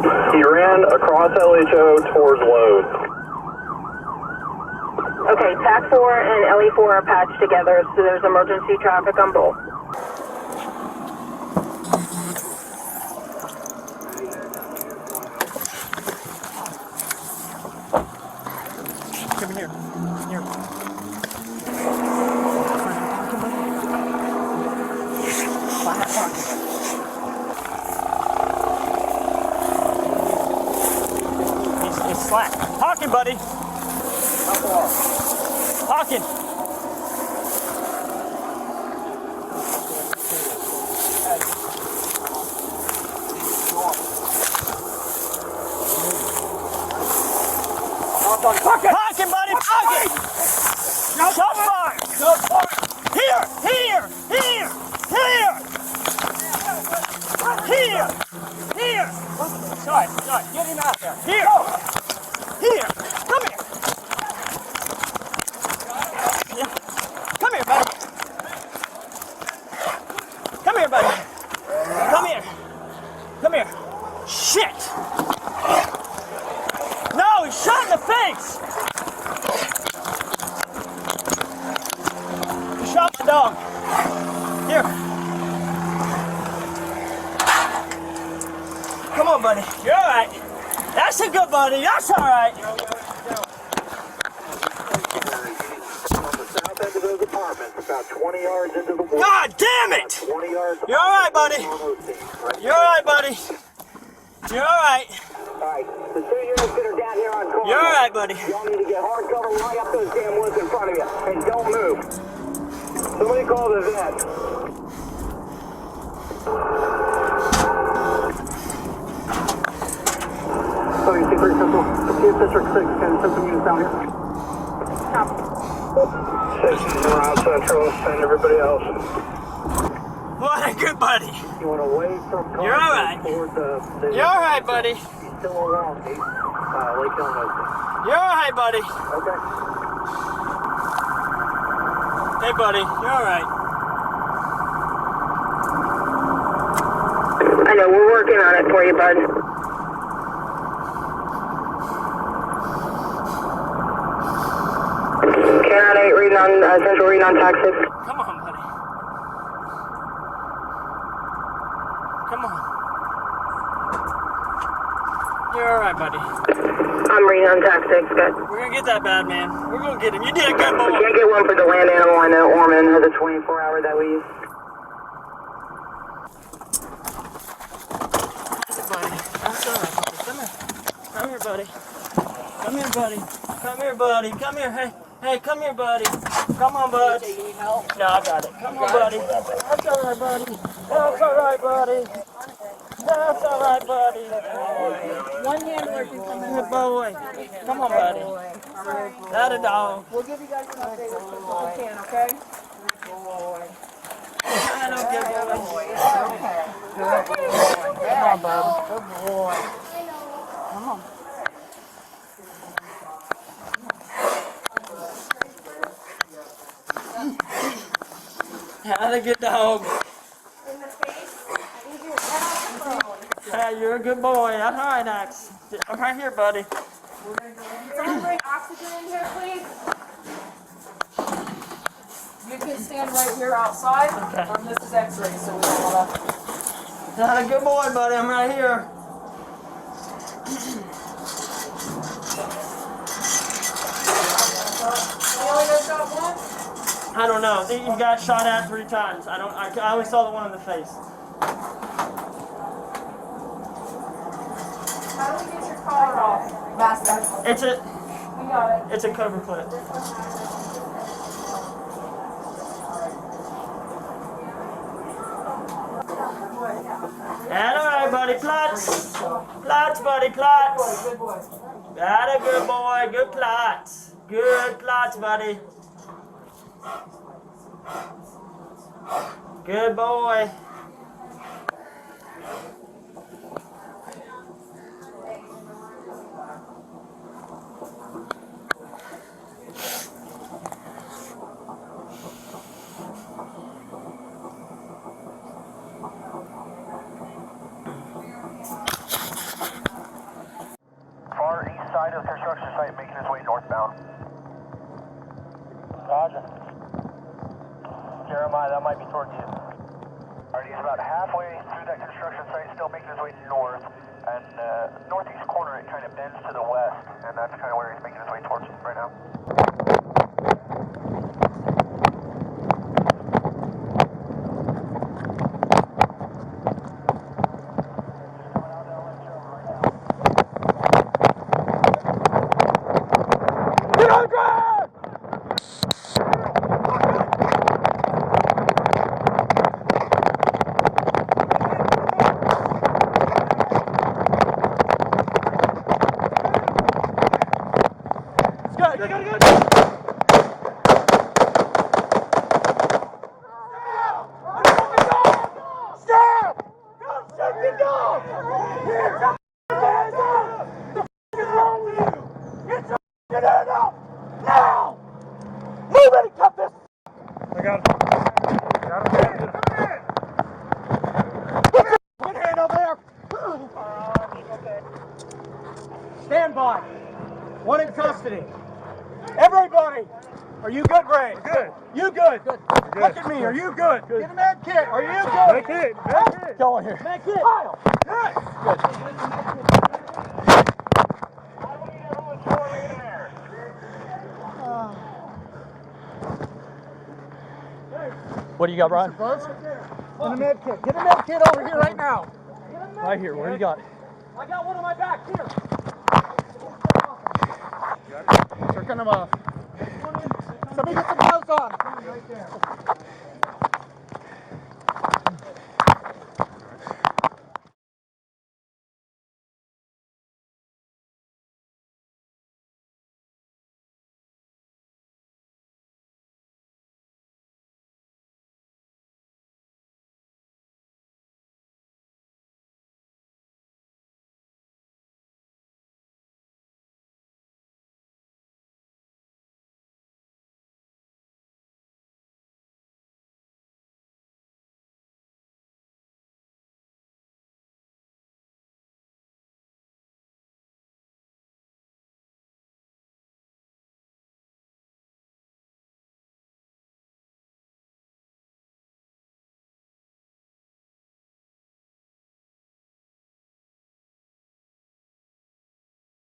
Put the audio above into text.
He ran across LHO towards Lowe's. Okay, TAC 4 and LE4 are patched together, so there's emergency traffic on both. Come here. Here. It's slack. Talking, buddy. How far? Talking. Talking, buddy. Talking. So far. So far. Here. Here. Here. Here. Here. Here. Sorry. Get him out there. Here. Here. Come here. Yeah. Come here, buddy. Come here, buddy. Come here. Come here. Shit. No, he's shot in the face. He shot the dog. Here. Come on, buddy. You're all right. That's a good buddy. That's all right. About 20 yards into the woods. God damn it! 20 yards. You're all right, buddy. You're all right, buddy. You're all right. Alright, the 2 units that are down here on Contra. You're all right, buddy. Y'all need to get hard cover right up those damn woods in front of you. And don't move. Somebody call the vet. So you see 3 Central, District 6, and send some units down here. Stations around Central, send everybody else. What a good buddy. You want to wait from Contra. You're all right. You're all right, buddy. He's still along, Lake Osteen. You're all right, buddy. Okay. Hey, buddy. You're all right. I know, we're working on it for you, bud. Karen 8, reading on, Central reading on TAC 6. Come on, buddy. Come on. You're all right, buddy. I'm reading on TAC 6, good. We're going to get that bad man. We're going to get him. You did a good boy. Can't get one for the land animal. I know Orman has a 24-hour that we use. Buddy. That's all right. Come here. Come here, buddy. Come here, buddy. Come here, buddy. Come here. Hey, come here, buddy. Come on, bud. You need help? No, I got it. Come on, buddy. That's all right, buddy. That's all right, buddy. That's all right, buddy. One handler can come in. Good boy. Come on, buddy. That a dog. We'll give you guys an update as soon as we can, okay? I don't give a boy. Good boy. Come on, bud. Good boy. Come on. Had a good dog. Yeah, you're a good boy. That's all right, Max. I'm right here, buddy. Someone bring oxygen in here, please. You can stand right here outside. Okay. This is X-ray, so we don't want to. Had a good boy, buddy. I'm right here. You only got shot once? I don't know. He got shot at 3 times. I only saw the one in the face. How do we get your collar off? Master. We got it. It's a cover clip. And all right, buddy. Plots. Plots, buddy. Plots. Good boy. That a good boy. Good plots. Good plots, buddy. Good boy. to the construction site, making his way northbound. Roger. Jeremiah, that might be towards you. Alright, he's about halfway through that construction site, still making his way north. And northeast corner, it kind of bends to the west, and that's kind of where he's making his way towards right now. Stand by. One in custody. Everybody, are you good, Ray? Good. You good? Good. Look at me. Are you good? Get a med kit. Are you good? Med kit. Med kit. Go on here. Med kit. Kyle. Good. What do you got, Brian? Get a med kit. Get a med kit over here right now. Right here. Where do you got it? I got one on my back. Here. They're kind of somebody get some gloves on. Right there.